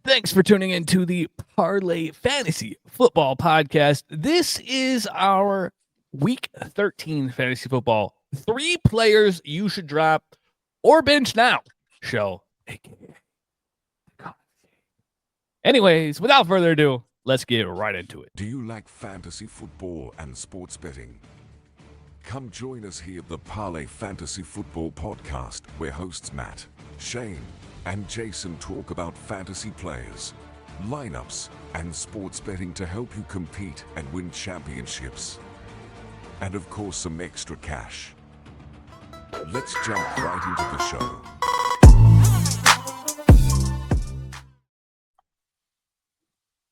Thanks for tuning in to the Parlay Fantasy Football Podcast. This is our Week 13 Fantasy Football 3 players you should drop or bench now show. Anyways, without further ado, let's get right into it. Do you like fantasy football and sports betting? Come join us here at the Parlay Fantasy Football Podcast, where hosts Matt, Shane, and Jason talk about fantasy players, lineups, and sports betting to help you compete and win championships. And of course, some extra cash. Let's jump right into the show.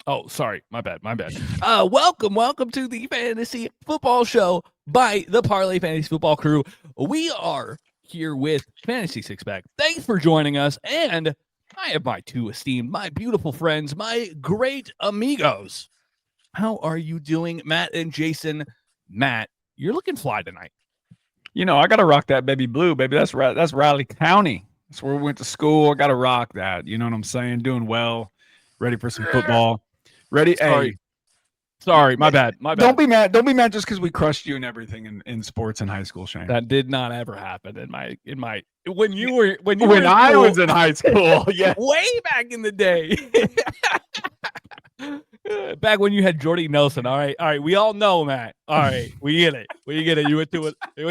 Oh, sorry. My bad. Welcome to the Fantasy Football Show by the Parlay Fantasy Football crew. We are here with Fantasy Six Pack. Thanks for joining us. And I have my two esteemed, my beautiful friends, my great amigos. How are you doing, Matt and Jason? Matt, you're looking fly tonight. You know, I got to rock that baby blue, baby. That's Riley County. That's where we went to school. I got to rock that. You know what I'm saying? Doing well. Ready for some football. Ready? Sorry, my bad. Don't be mad. Don't be mad just because we crushed you and everything in sports in high school, Shane. That did not ever happen in my when I was in high school. Yeah, way back in the day. Back when you had Jordy Nelson. All right. We all know, Matt. All right, we get it. You went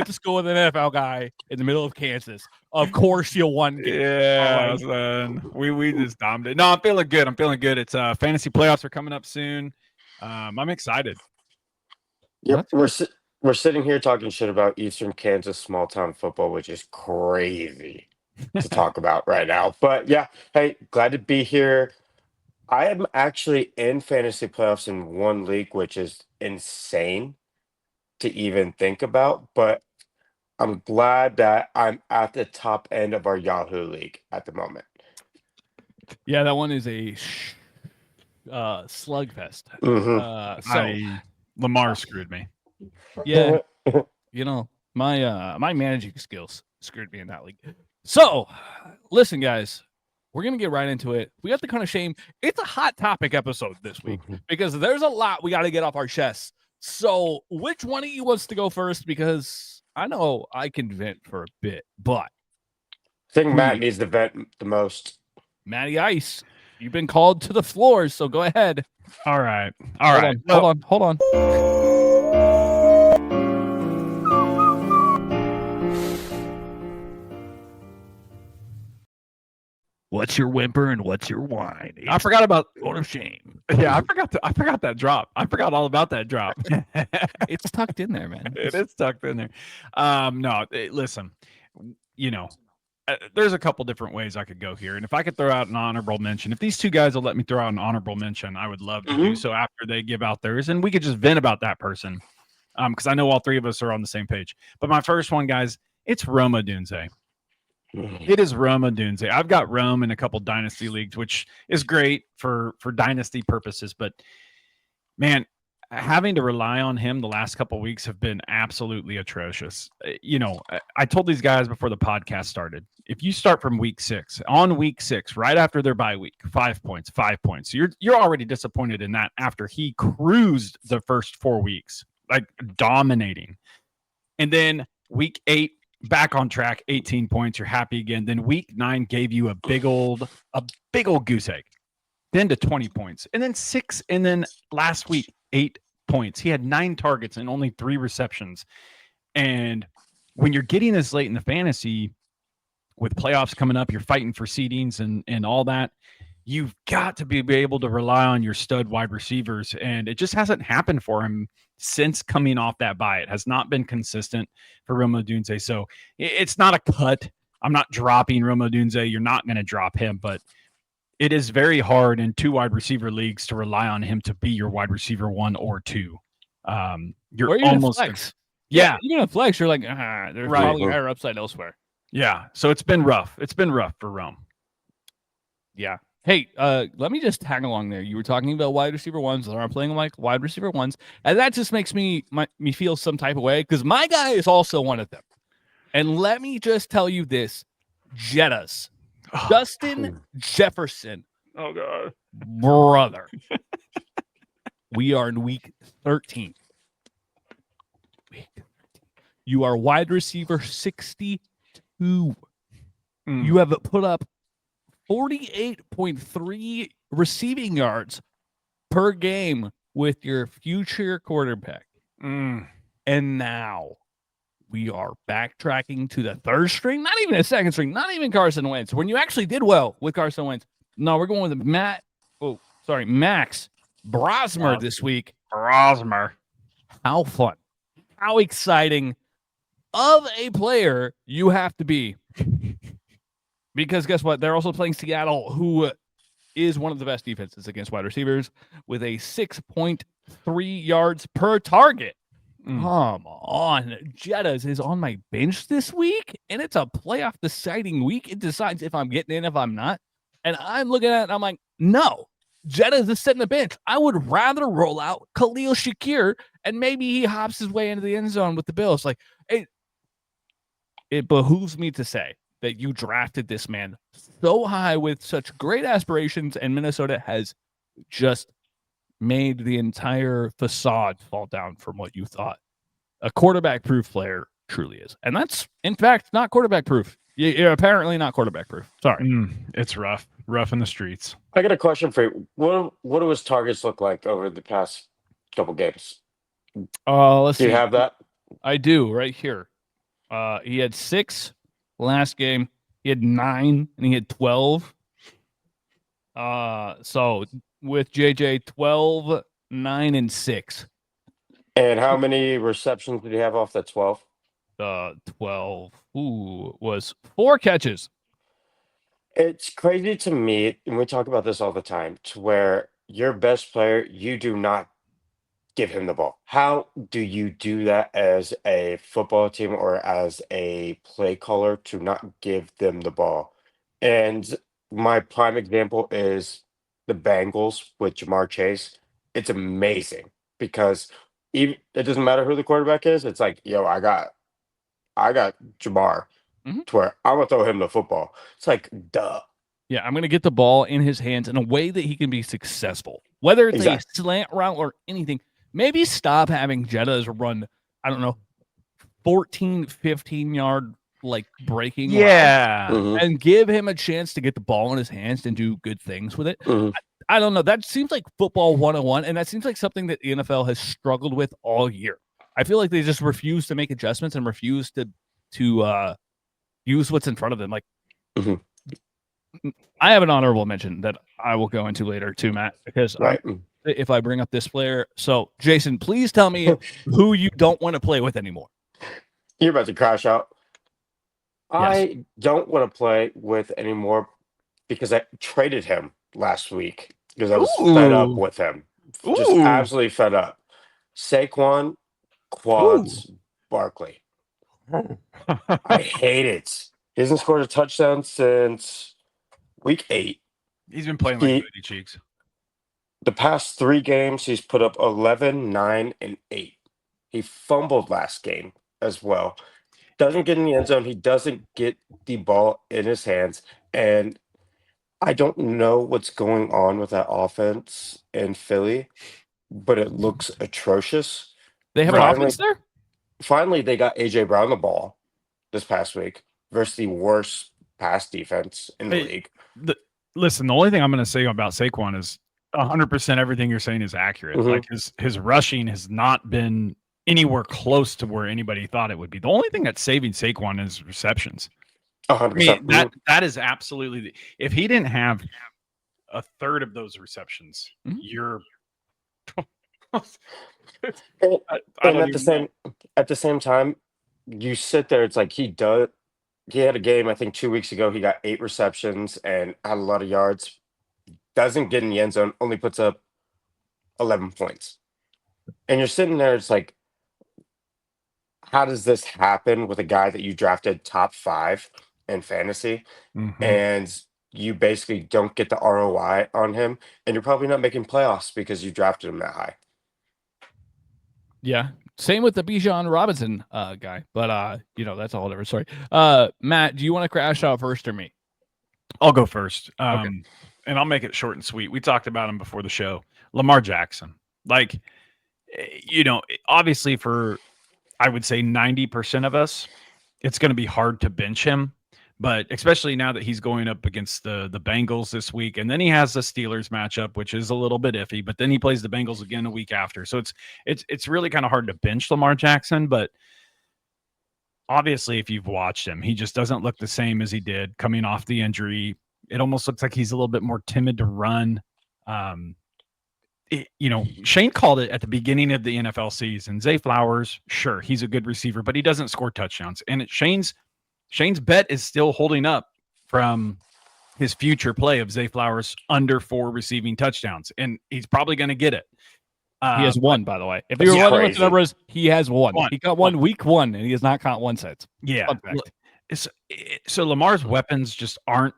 to school with an NFL guy in the middle of Kansas. Of course, you'll won. Yeah, son. We just dominated. No, I'm feeling good. It's fantasy playoffs are coming up soon. I'm excited. Yep, we're sitting here talking shit about Eastern Kansas small town football, which is crazy to talk about right now. But yeah, hey, glad to be here. I am actually in fantasy playoffs in one league, which is insane to even think about. But I'm glad that I'm at the top end of our Yahoo league at the moment. Yeah, that one is a slugfest. Lamar screwed me. Yeah, you know, my managing skills screwed me in that league. So, listen, guys, we're gonna get right into it. We got the kind of shame. It's a hot topic episode this week because there's a lot we got to get off our chests. So, which one of you wants to go first? Because I know I can vent for a bit, but I think Matt needs to vent the most. Matty Ice, you've been called to the floor, so go ahead. All right. Hold on. What's your whimper and what's your whine? I forgot about What of shame. Yeah, I forgot that drop. I forgot all about that drop. It's tucked in there, man. It is tucked in there. Listen, you know, there's a couple different ways I could go here. And if I could throw out an honorable mention, if these two guys will let me throw out an honorable mention, I would love to do so after they give out theirs. And we could just vent about that person because I know all three of us are on the same page. But my first one, guys, it's Rome Odunze. It is Rome Odunze. I've got Rome in a couple dynasty leagues, which is great for dynasty purposes. But, man, having to rely on him the last couple of weeks have been absolutely atrocious. You know, I told these guys before the podcast started, if you start from week 6, right after their bye week, 5 points, you're already disappointed in that after he cruised the first 4 weeks, like dominating. And then week 8, back on track, 18 points, you're happy again. Then week 9 gave you a big old goose egg. Then to 20 points. And then 6, and then last week, 8 points. He had 9 targets and only 3 receptions. And when you're getting this late in the fantasy, with playoffs coming up, you're fighting for seedings and all that, you've got to be able to rely on your stud wide receivers. And it just hasn't happened for him since coming off that bye. It has not been consistent for Rome Odunze. So it's not a cut. I'm not dropping Rome Odunze. You're not going to drop him, but it is very hard in 2 wide receiver leagues to rely on him to be your wide receiver 1 or 2. You're almost flex. Yeah. You're gonna flex. You're like, there's probably higher upside elsewhere. Yeah. So it's been rough. It's been rough for Rome. Yeah. Hey, let me just tag along there. You were talking about wide receiver ones that aren't playing like wide receiver ones, and that just makes me feel some type of way because my guy is also one of them. And let me just tell you this, Jettas, Justin Jefferson Oh God, brother. We are in week 13. You are wide receiver 62. You have put up 48.3 receiving yards per game with your future quarterback. And now we are backtracking to the third string, not even a second string, not even Carson Wentz. When you actually did well with Carson Wentz. No, we're going with Max Brosmer this week. Brosmer. How fun. How exciting of a player you have to be. Because guess what? They're also playing Seattle, who is one of the best defenses against wide receivers with a 6.3 yards per target. Come on. Jettas is on my bench this week, and it's a playoff deciding week. It decides if I'm getting in, if I'm not. And I'm looking at it, and I'm like, no. Jettas is sitting the bench. I would rather roll out Khalil Shakir, and maybe he hops his way into the end zone with the Bills. Like, it behooves me to say that you drafted this man so high with such great aspirations, and Minnesota has just made the entire facade fall down from what you thought. A quarterback-proof player truly is. And that's, in fact, not quarterback-proof. You're apparently not quarterback-proof. Sorry. It's rough. Rough in the streets. I got a question for you. What do his targets look like over the past couple games? Let's see. Do you have that? I do, right here. He had 6 last game. He had 9, and he had 12. So with JJ, 12, 9, and 6. And how many receptions did he have off that 12? 12 was 4 catches. It's crazy to me, and we talk about this all the time, to where your best player, you do not give him the ball. How do you do that as a football team or as a play caller to not give them the ball? And my prime example is the Bengals with Jamar Chase. It's amazing because even it doesn't matter who the quarterback is. It's like, yo, I got Jamar to where I'm gonna throw him the football. It's like, duh. Yeah, I'm going to get the ball in his hands in a way that he can be successful, whether it's a slant route or anything. Maybe stop having Jettas run, I don't know, 14, 15-yard, like, breaking routes, and give him a chance to get the ball in his hands and do good things with it. I don't know. That seems like football 101, and that seems like something that the NFL has struggled with all year. I feel like they just refuse to make adjustments and refuse to use what's in front of them. Like, I have an honorable mention that I will go into later too, Matt, because if I bring up this player. So, Jason, please tell me who you don't want to play with anymore. You're about to crash out. Yes. I don't want to play with anymore because I traded him last week because I was fed up with him. Just absolutely fed up. Saquon, Quads, Barkley. I hate it. He hasn't scored a touchdown since week 8. He's been playing like booty cheeks. The past 3 games, he's put up 11, 9, and 8. He fumbled last game as well. Doesn't get in the end zone. He doesn't get the ball in his hands. And I don't know what's going on with that offense in Philly, but it looks atrocious. They have an offense there? Finally, they got A.J. Brown the ball this past week versus the worst pass defense in the league. Listen, the only thing I'm going to say about Saquon is 100% everything you're saying is accurate. Like his rushing has not been anywhere close to where anybody thought it would be. The only thing that's saving Saquon is receptions. 100%. I mean, that is absolutely. If he didn't have a third of those receptions, you're. At the same time, you sit there. It's like he had a game. I think 2 weeks ago, he got 8 receptions and had a lot of yards. Doesn't get in the end zone. Only puts up 11 points. And you're sitting there. It's like, how does this happen with a guy that you drafted top 5 in fantasy, and you basically don't get the ROI on him, and you're probably not making playoffs because you drafted him that high. Yeah. Same with the Bijan Robinson guy, but that's a whole different story. Matt, do you want to crash out first or me? I'll go first. Okay. and I'll make it short and sweet. We talked about him before the show. Lamar Jackson. Like, obviously for, I would say 90% of us, it's going to be hard to bench him. But especially now that he's going up against the Bengals this week, and then he has the Steelers matchup, which is a little bit iffy. But then he plays the Bengals again a week after, so it's really kind of hard to bench Lamar Jackson. But obviously, if you've watched him, he just doesn't look the same as he did coming off the injury. It almost looks like he's a little bit more timid to run. Shane called it at the beginning of the NFL season. Zay Flowers, sure, he's a good receiver, but he doesn't score touchdowns. And Shane's bet is still holding up from his future play of Zay Flowers under 4 receiving touchdowns, and he's probably going to get it. He has one, by the way. If you were wondering what the number is, he has one. He got one week 1, and he has not caught one since. Yeah. So Lamar's weapons just aren't.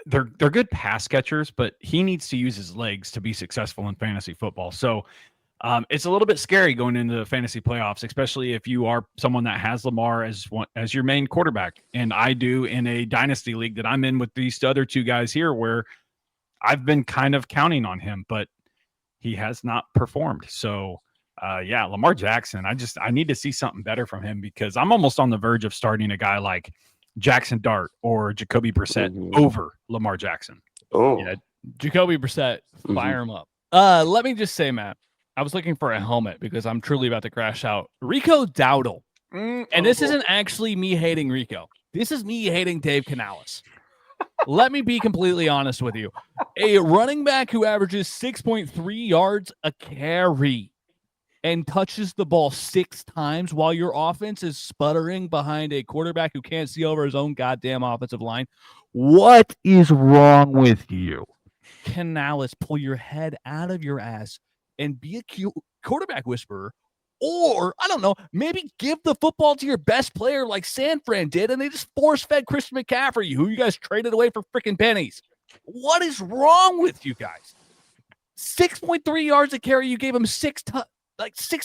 They're good pass catchers, but he needs to use his legs to be successful in fantasy football. So it's a little bit scary going into the fantasy playoffs, especially if you are someone that has Lamar as your main quarterback. And I do in a dynasty league that I'm in with these other 2 guys here, where I've been kind of counting on him, but he has not performed. So Lamar Jackson, I need to see something better from him, because I'm almost on the verge of starting a guy like Jackson Dart or Jacoby Brissett over Lamar Jackson. Oh, yeah, Jacoby Brissett, fire him up. Let me just say, Matt, I was looking for a helmet because I'm truly about to crash out. Rico Dowdle. And this isn't actually me hating Rico. This is me hating Dave Canales. Let me be completely honest with you. A running back who averages 6.3 yards a carry and touches the ball 6 times while your offense is sputtering behind a quarterback who can't see over his own goddamn offensive line. What is wrong with you? Canales, pull your head out of your ass and be a cute quarterback whisperer. Or, I don't know, maybe give the football to your best player like San Fran did, and they just force-fed Christian McCaffrey, who you guys traded away for freaking pennies. What is wrong with you guys? 6.3 yards a carry. You gave him 6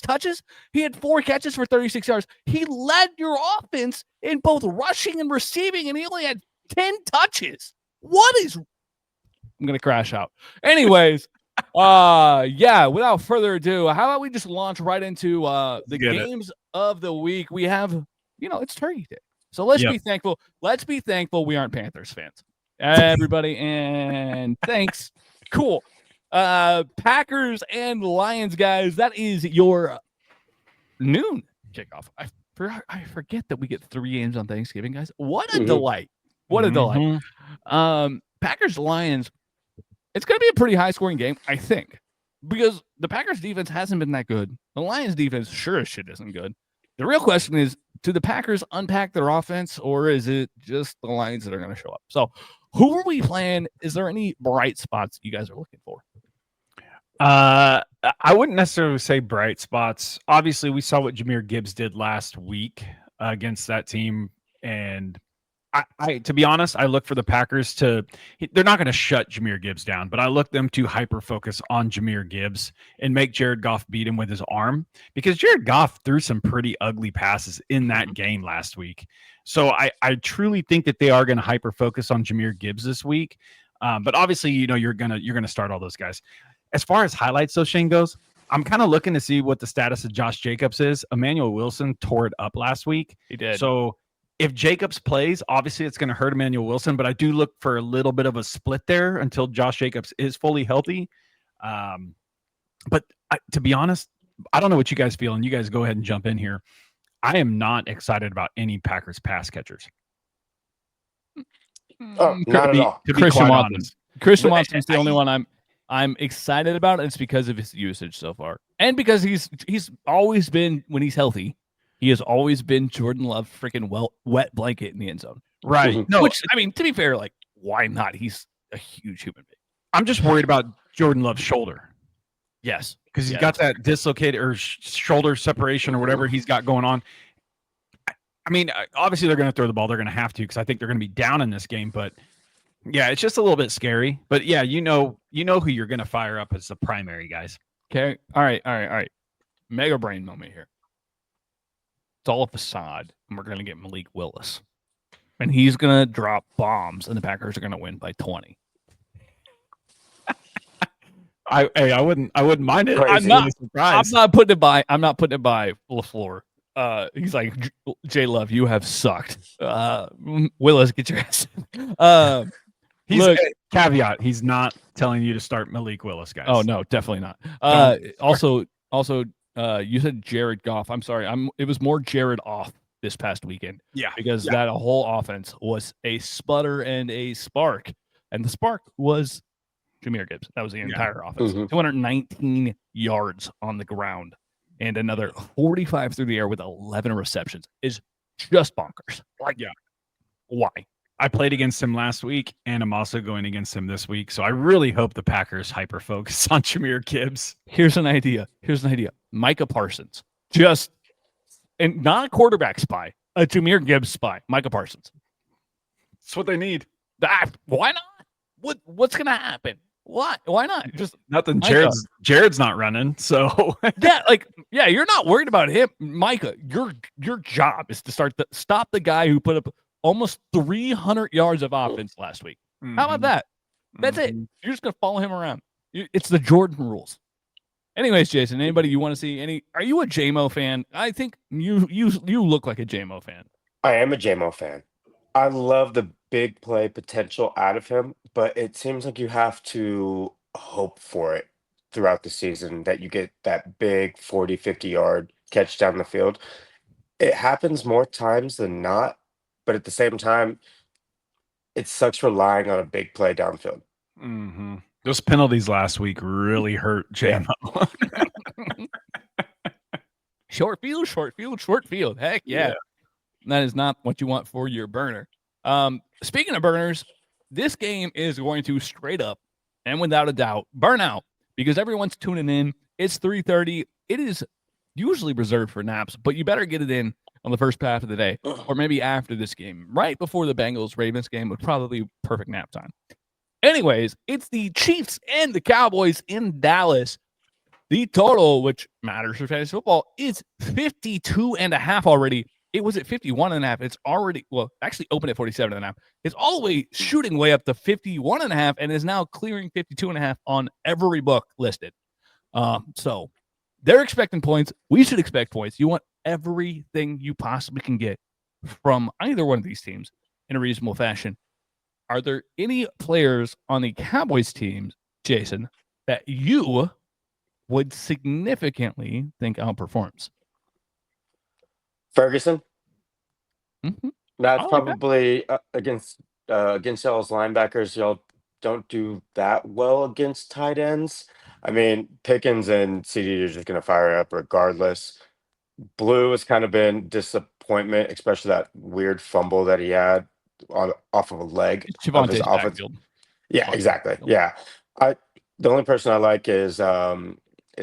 touches. He had 4 catches for 36 yards. He led your offense in both rushing and receiving, and he only had 10 touches. What is... I'm going to crash out. Anyways... without further ado, how about we just launch right into the games of the week? We have, it's Turkey Day. So let's be thankful. Let's be thankful we aren't Panthers fans. Everybody, and thanks. Cool. Packers and Lions, guys. That is your noon kickoff. I forget that we get 3 games on Thanksgiving, guys. What a delight. What a delight. Packers Lions. It's going to be a pretty high-scoring game, I think, because the Packers' defense hasn't been that good. The Lions' defense sure as shit isn't good. The real question is, do the Packers unpack their offense, or is it just the Lions that are going to show up? So who are we playing? Is there any bright spots you guys are looking for? I wouldn't necessarily say bright spots. Obviously, we saw what Jahmyr Gibbs did last week against that team, and I to be honest, I look for the Packers they're not going to shut Jahmyr Gibbs down, but I look them to hyper focus on Jahmyr Gibbs and make Jared Goff beat him with his arm, because Jared Goff threw some pretty ugly passes in that game last week. So I truly think that they are going to hyper focus on Jahmyr Gibbs this week. But obviously, you're gonna start all those guys. As far as highlights, though, Shane goes, I'm kind of looking to see what the status of Josh Jacobs is. Emmanuel Wilson tore it up last week. He did. So if Jacobs plays, obviously it's going to hurt Emmanuel Wilson, but I do look for a little bit of a split there until Josh Jacobs is fully healthy. But to be honest, I don't know what you guys feel, and you guys go ahead and jump in here. I am not excited about any Packers pass catchers. Oh, not at all. Christian Watson. Christian Watson is the only one I'm excited about, and it's because of his usage so far, and because he's always been, when he's healthy, he has always been Jordan Love freaking wet blanket in the end zone. Right. No, which, I mean, to be fair, like, why not? He's a huge human being. I'm just worried about Jordan Love's shoulder. Yes. Because he's got that dislocated or shoulder separation or whatever he's got going on. I mean, obviously they're going to throw the ball. They're going to have to, because I think they're going to be down in this game. But yeah, it's just a little bit scary. But yeah, you know who you're going to fire up as the primary guys. Okay. All right. Mega brain moment here. It's all a facade, and we're going to get Malik Willis. And he's going to drop bombs, and the Packers are going to win by 20. I wouldn't mind it. Crazy. I'm not putting it by LaFleur. He's like, J Love, you have sucked. Willis, get your ass. Look, caveat: he's not telling you to start Malik Willis, guys. Oh no, definitely not. Also, you said Jared Goff. I'm sorry. It was more Jared off this past weekend. Yeah, because that whole offense was a sputter and a spark, and the spark was Jahmyr Gibbs. That was the entire offense. 219 yards on the ground and another 45 through the air with 11 receptions is just bonkers. Like, why? I played against him last week, and I'm also going against him this week. So I really hope the Packers hyper focus on Jahmyr Gibbs. Here's an idea. Micah Parsons, and not a quarterback spy, a Jahmyr Gibbs spy. Micah Parsons. That's what they need. Why not? What's gonna happen? Why not? Just nothing. Jared's not running, so you're not worried about him, Micah. Your job is to stop the guy who put up almost 300 yards of offense last week. How about that? That's it. You're just gonna follow him around. It's the Jordan rules. Anyways, Jason, anybody you want to see? Are you a JMO fan? I think you look like a JMO fan. I am a JMO fan. I love the big play potential out of him, but it seems like you have to hope for it throughout the season that you get that big 40, 50-yard catch down the field. It happens more times than not, but at the same time, it sucks relying on a big play downfield. Mm-hmm. Those penalties last week really hurt JMO. Short field. Heck yeah. That is not what you want for your burner. Speaking of burners, this game is going to straight up and without a doubt burn out because everyone's tuning in. It's 3:30. It is usually reserved for naps, but you better get it in on the first half of the day or maybe after this game. Right before the Bengals Ravens game would probably be perfect nap time. Anyways, it's the Chiefs and the Cowboys in Dallas. The total, which matters for fantasy football, is 52.5 already. It was at 51.5. It's already, actually opened at 47.5. It's all the way shooting way up to 51.5 and is now clearing 52.5 on every book listed. So they're expecting points. We should expect points. You want everything you possibly can get from either one of these teams in a reasonable fashion. Are there any players on the Cowboys team, Jason, that you would significantly think outperforms? Ferguson. Mm-hmm. That's probably against y'all's linebackers. Y'all don't do that well against tight ends. I mean, Pickens and CD are just going to fire up regardless. Blue has kind of been disappointment, especially that weird fumble that he had off of a leg of his offense. Yeah, exactly. Yeah, the only person I like is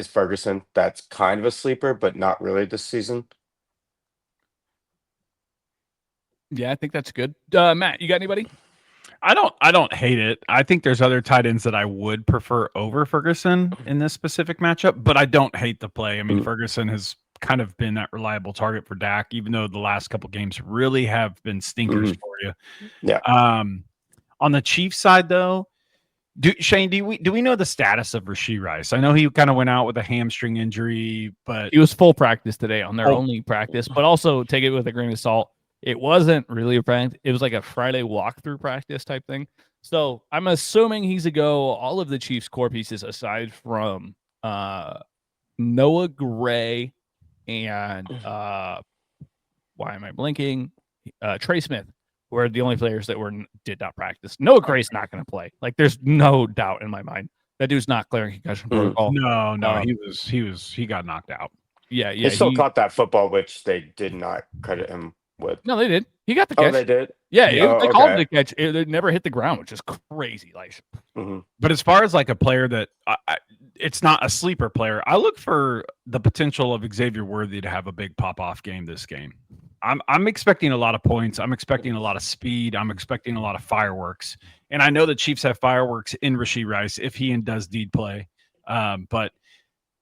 Ferguson. That's kind of a sleeper, but not really this season. Yeah, I think that's good. Matt, you got anybody? I don't hate it. I think there's other tight ends that I would prefer over Ferguson in this specific matchup, but I don't hate the play. I mean, Ferguson has kind of been that reliable target for Dak, even though the last couple games really have been stinkers for you. Yeah. On the Chiefs side, though, Shane, do we know the status of Rashee Rice? I know he kind of went out with a hamstring injury, but he was full practice today on their only practice. But also take it with a grain of salt. It wasn't really a practice. It was like a Friday walkthrough practice type thing. So I'm assuming he's a go. All of the Chiefs core pieces, aside from Noah Gray and why am I blinking? Trey Smith were the only players that did not practice. Noah Gray's not going to play. Like, there's no doubt in my mind that dude's not clearing concussion protocol. No, he got knocked out. Yeah. He still caught that football, which they did not credit him with. No, they did. He got the catch. Oh, they did? Yeah, they called it a catch. It never hit the ground, which is crazy. Like, But as far as like a player that it's not a sleeper player, I look for the potential of Xavier Worthy to have a big pop-off game this game. I'm expecting a lot of points. I'm expecting a lot of speed. I'm expecting a lot of fireworks. And I know the Chiefs have fireworks in Rashee Rice if he does indeed play. But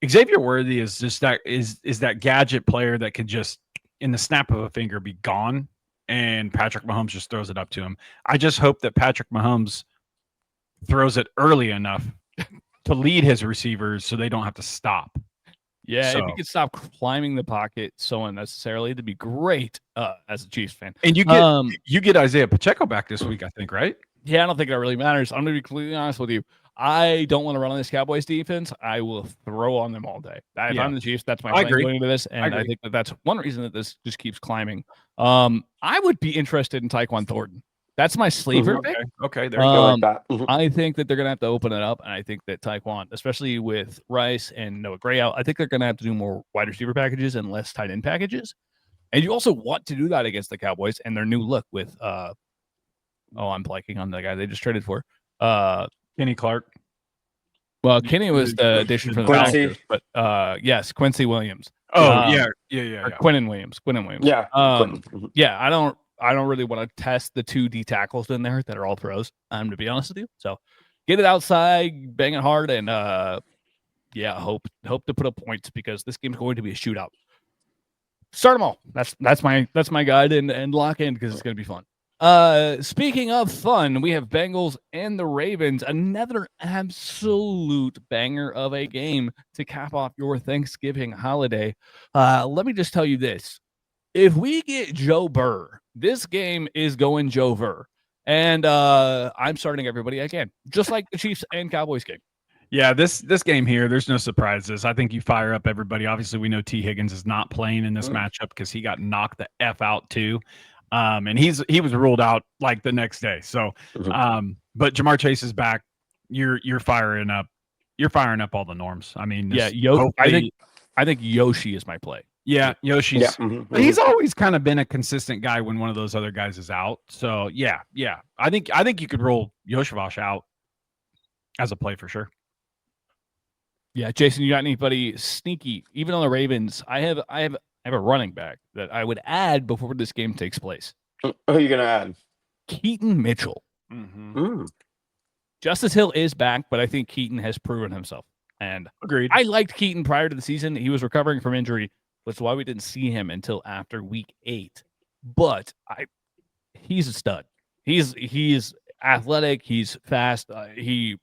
Xavier Worthy is just that gadget player that can just, in the snap of a finger, be gone, and Patrick Mahomes just throws it up to him. I just hope that Patrick Mahomes throws it early enough to lead his receivers so they don't have to stop. Yeah, if So- you could stop climbing the pocket so unnecessarily, it'd be great as a Chiefs fan. And you get Isaiah Pacheco back this week, I think, right? Yeah, I don't think that really matters. I'm going to be completely honest with you. I don't want to run on this Cowboys defense. I will throw on them all day. If Yeah. I'm the Chiefs, that's my I plan agree. going into this, and I agree. think that's one reason that this just keeps climbing. I would be interested in Tyquan Thornton. That's my sleeper pick. Okay, there you I go. like that. Mhm. I think that they're going to have to open it up, and I think that Tyquan, especially with Rice and Noah Gray out, I think they're going to have to do more wide receiver packages and less tight end packages. And you also want to do that against the Cowboys and their new look with I'm blanking on the guy they just traded for. Kenny Clark. Well, Kenny was the addition from the Quincy. Falcons, but yes, Quincy Williams. Oh, Um, yeah. Or Quinnen Williams. Yeah. Mhm. Yeah, I don't really want to test the 2 D tackles in there that are all pros. To be honest with you. So get it outside, bang it hard, and hope to put up points because this game's going to be a shootout. Start them all. That's my guide and lock in because it's going to be fun. Speaking of fun, we have Bengals and the Ravens, another absolute banger of a game to cap off your Thanksgiving holiday. Let me just tell you this. If we get Joe Burr, this game is going Joe Burr. And I'm starting everybody again, just like the Chiefs and Cowboys game. Yeah, this game here, there's no surprises. I think you fire up everybody. Obviously, we know T. Higgins is not playing in this matchup because he got knocked the F out too. And he was ruled out like the next day. So but Jamar Chase is back. You're firing up all the norms. I mean, I think Yoshi is my play. Yeah, Yoshi's Mhm. he's always kind of been a consistent guy when one of those other guys is out. So yeah. I think you could roll Yoshavash out as a play for sure. Yeah, Jason, you got anybody sneaky? Even on the Ravens, I have a running back that I would add before this game takes place. Who are you gonna add? Keaton Mitchell. Justice Hill is back, but I think Keaton has proven himself. And Agreed. I liked Keaton prior to the season. He was recovering from injury, which is why we didn't see him until after week 8. But he's a stud. He's athletic. He's fast. He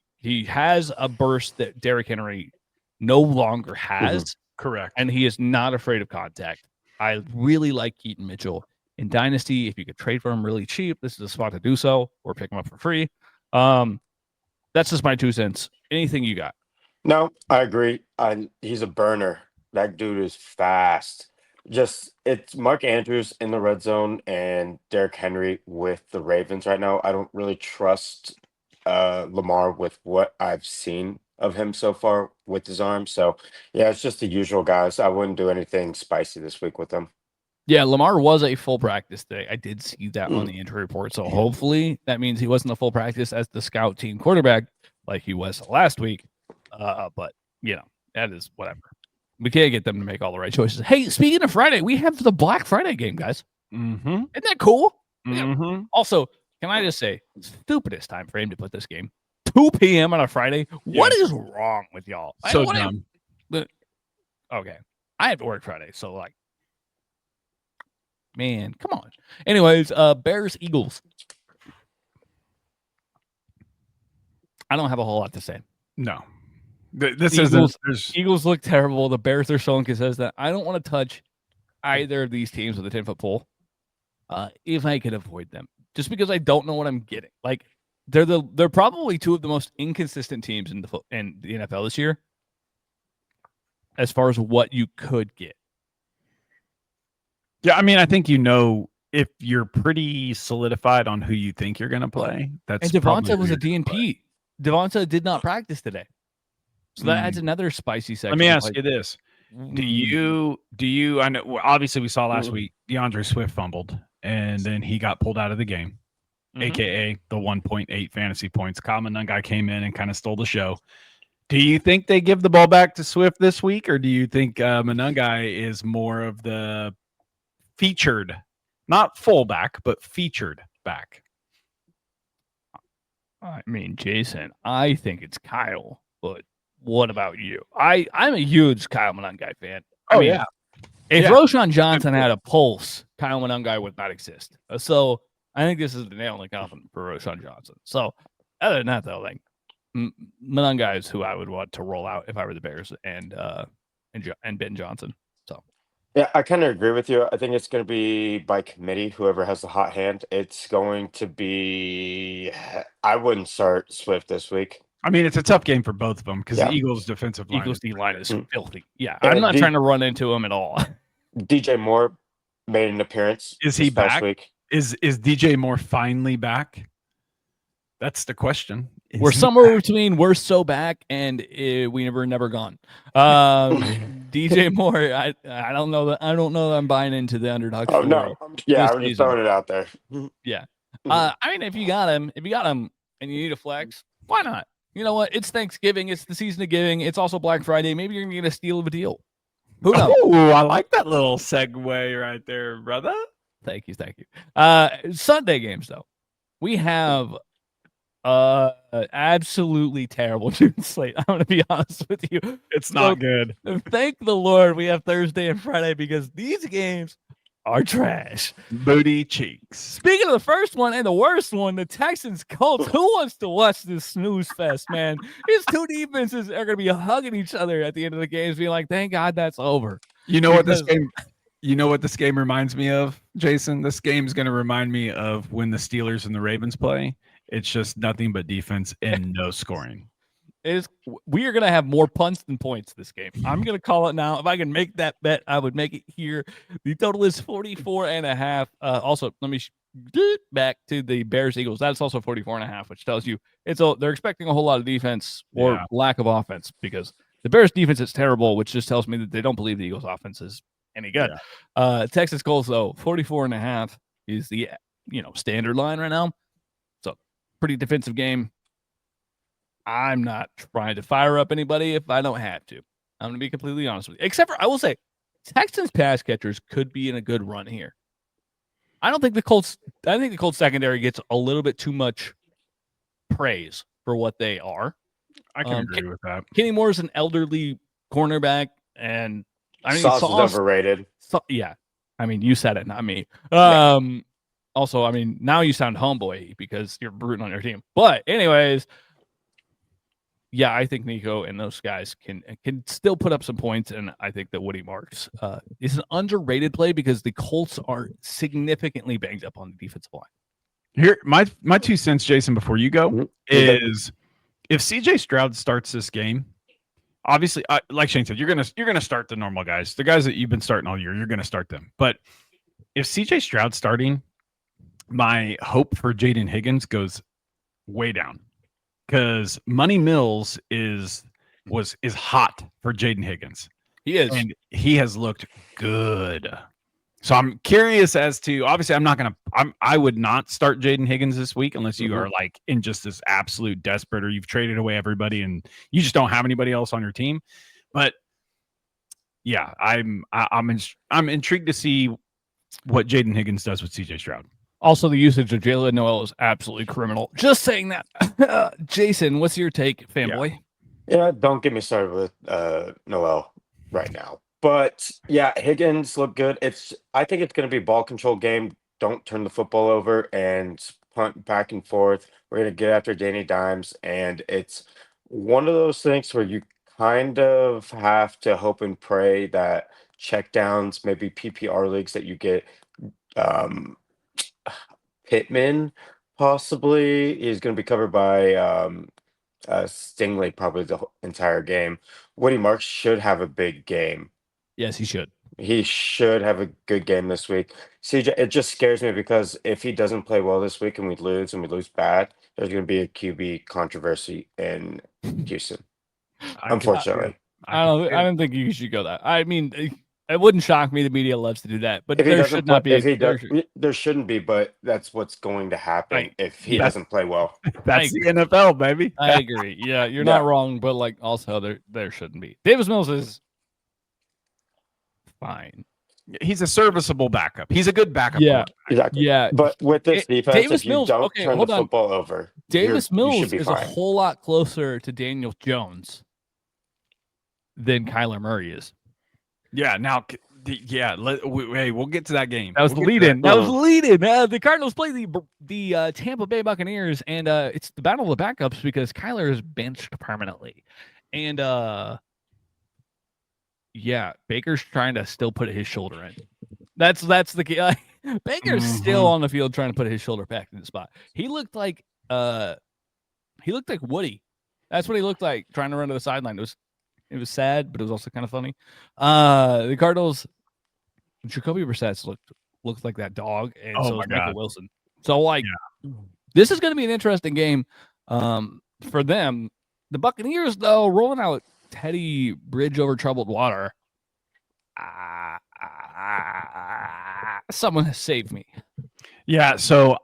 has a burst that Derrick Henry no longer has. Correct. And he is not afraid of contact. I really like Keaton Mitchell. In Dynasty, if you could trade for him really cheap, this is a spot to do so, or pick him up for free. That's just my 2 cents. Anything you got? No, I agree. He's a burner. That dude is fast. It's Mark Andrews in the red zone and Derrick Henry with the Ravens right now. I don't really trust Lamar with what I've seen of him so far with his arm. So yeah, it's just the usual guys. I wouldn't do anything spicy this week with them. Yeah, Lamar was a full practice today. I did see that on the injury report. So hopefully that means he wasn't a full practice as the scout team quarterback like he was last week. But that is whatever. We can't get them to make all the right choices. Hey, speaking of Friday, we have the Black Friday game, guys. Isn't that cool? Also, can I just say, stupidest time frame to put this game. 2 p.m. on a Friday. What is wrong with y'all? So dumb. Okay. I have to work Friday, so man, come on. Anyways, Bears, Eagles. I don't have a whole lot to say. No. This Eagles look terrible. The Bears are so inconsistent. I don't want to touch either of these teams with a 10-foot pole if I could avoid them. Just because I don't know what I'm getting. Like they're probably 2 of the most inconsistent teams in the NFL this year as far as what you could get. Yeah, I mean, I think if you're pretty solidified on who you think you're going to play. That's and probably Devonta was who a you're gonna play. DNP. Devonta did not practice today. So that adds another spicy section. Let me ask you this. Do you I know obviously we saw last week DeAndre Swift fumbled and then he got pulled out of the game, aka the 1.8 fantasy points. Kyle Monangai came in and kind of stole the show. Do you think they give the ball back to Swift this week, or do you think Monangai is more of the featured, not fullback, but featured back? I mean, Jason, I think it's Kyle, but what about you? I'm a huge Kyle Monangai fan. If Roshan Johnson had a pulse, Kyle Monangai would not exist. So I think this is the nail in the coffin for Roshan Johnson. So other than that, though, Monunga is who I would want to roll out if I were the Bears and Ben Johnson. So Yeah, I kind of agree with you. I think it's going to be by committee, whoever has the hot hand. It's going to be. I wouldn't start Swift this week. I mean, it's a tough game for both of them because Yeah. the Eagles' defensive line. Eagles D line is filthy. Yeah, And I'm not trying to run into him at all. DJ Moore made an appearance. Is he this past back? Week. Is DJ Moore finally back? That's the question. We're somewhere between we're so back and we never gone. DJ Moore, I don't know that I'm buying into the underdog. Oh no, I'm just throwing it out there. Yeah, I mean, if you got him, and you need a flex, why not? You know what? It's Thanksgiving. It's the season of giving. It's also Black Friday. Maybe you're gonna get a steal of a deal. Who knows? Oh, I like that little segue right there, brother. Thank you. Sunday games though, we have absolutely terrible June slate. I'm gonna be honest with you. It's not good. Thank the Lord we have Thursday and Friday because these games are trash. Booty cheeks. Speaking of the first one and the worst one, the Texans Colts. Who wants to watch this snooze fest, man? These two defenses are gonna be hugging each other at the end of the games, being like, "Thank God that's over." You know what this game reminds me of, Jason? This game's gonna remind me of when the Steelers and the Ravens play. It's just nothing but defense and no scoring. We are going to have more punts than points this game. I'm going to call it now. If I can make that bet, I would make it here. The total is 44.5. Also, let me back to the Bears Eagles. That's also 44.5, which tells you they're expecting a whole lot of defense or lack of offense because the Bears defense is terrible, which just tells me that they don't believe the Eagles offense is any good. Yeah. Texas Colts though, 44.5 is the standard line right now. So pretty defensive game. I'm not trying to fire up anybody if I don't have to. I'm going to be completely honest with you. Except for, I will say, Texans pass catchers could be in a good run here. I think the Colts secondary gets a little bit too much praise for what they are. I can agree with that. Kenny Moore's an elderly cornerback, and Sauce is overrated. Yeah. I mean, you said it, not me. Also, I mean, now you sound homeboy because you're rooting on your team. But anyways, yeah, I think Nico and those guys can still put up some points, and I think that Woody Marks is an underrated play because the Colts are significantly banged up on the defensive line. Here, my 2 cents, Jason, before you go, is if CJ Stroud starts this game, obviously, like Shane said, you're gonna start the normal guys, the guys that you've been starting all year. You're gonna start them, but if CJ Stroud's starting, my hope for Jaden Higgins goes way down. Because Money Mills is hot for Jaden Higgins. He is, and he has looked good. So I'm curious as to. Obviously, I would not start Jaden Higgins this week unless you are like in just this absolute desperate, or you've traded away everybody and you just don't have anybody else on your team. But yeah, I'm intrigued to see what Jaden Higgins does with CJ Stroud. Also, the usage of Jalen Noel is absolutely criminal. Just saying that. Jason, what's your take, fanboy? Yeah, don't get me started with Noel right now. But yeah, Higgins looked good. I think it's going to be a ball control game. Don't turn the football over and punt back and forth. We're going to get after Danny Dimes. And it's one of those things where you kind of have to hope and pray that checkdowns, maybe PPR leagues that you get Pittman possibly is going to be covered by Stingley probably the entire game. Woody Marks should have a big game. Yes, he should. He should have a good game this week. CJ, it just scares me because if he doesn't play well this week and we lose bad, there's going to be a QB controversy in Houston. Unfortunately. I don't think you should go that. I mean, it wouldn't shock me. The media loves to do that, but there should not be. There shouldn't be, but that's what's going to happen if he doesn't play well. That's the NFL, baby. I agree. Yeah, you're not wrong, but like also there shouldn't be. Davis Mills is fine. He's a serviceable backup. He's a good backup. Yeah, exactly. Yeah, but with this defense, Davis if you Mills, don't turn the football over, Davis Mills is fine. a whole lot closer to Daniel Jones than Kyler Murray is. Yeah. Now, Yeah, hey, we'll get to that game. That was the lead-in. That was the lead-in. The Cardinals play the Tampa Bay Buccaneers, and it's the battle of the backups because Kyler is benched permanently, and yeah, Baker's trying to still put his shoulder in. That's the key. Baker's still on the field trying to put his shoulder back in the spot. He looked like Woody. That's what he looked like trying to run to the sideline. It was sad, but it was also kind of funny. The Cardinals, Jacoby Brissett looked like that dog, and so is Michael Wilson. So this is going to be an interesting game for them. The Buccaneers, though, rolling out Teddy Bridge over troubled water. Someone has saved me. Yeah, so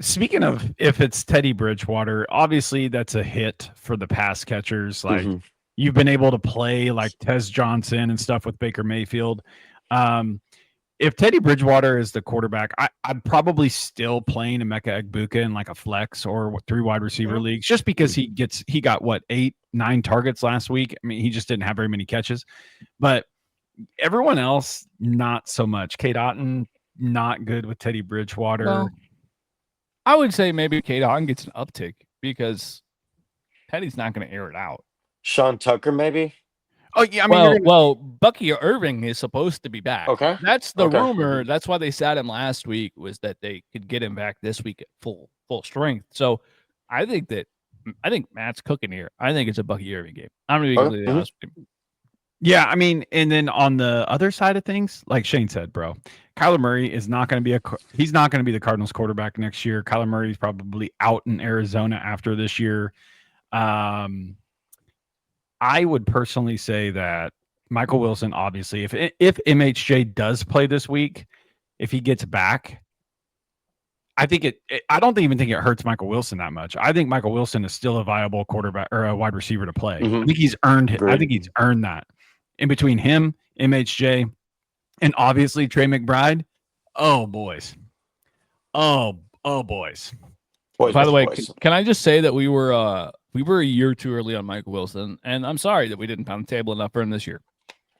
speaking of if it's Teddy Bridgewater, obviously that's a hit for the pass catchers. Like you've been able to play like Tez Johnson and stuff with Baker Mayfield. If Teddy Bridgewater is the quarterback, I'm probably still playing Emeka Egbuka in like a flex or 3 wide receiver leagues, just because he got what 8-9 targets last week. I mean, he just didn't have very many catches, but everyone else not so much. Kate Otten not good with Teddy Bridgewater. Well, I would say maybe Kate Otten gets an uptick because Teddy's not going to air it out. Sean Tucker, maybe. Oh yeah, I mean, well, Bucky Irving is supposed to be back. Okay, that's the rumor. That's why they sat him last week, was that they could get him back this week at full strength. So I think Matt's cooking here. I think it's a Bucky Irving game. I'm going to be completely honest with you. Yeah, I mean, and then on the other side of things, like Shane said, bro, Kyler Murray is not going to be he's not going to be the Cardinals quarterback next year. Kyler Murray is probably out in Arizona after this year. I would personally say that Michael Wilson, obviously, if MHJ does play this week, if he gets back, I think I don't even think it hurts Michael Wilson that much. I think Michael Wilson is still a viable quarterback or a wide receiver to play. I think he's earned it. I think he's earned that. In between him, MHJ, and obviously Trey McBride. Oh boys. Oh boys. By the way, can I just say that we were a year too early on Michael Wilson, and I'm sorry that we didn't pound the table enough for him this year.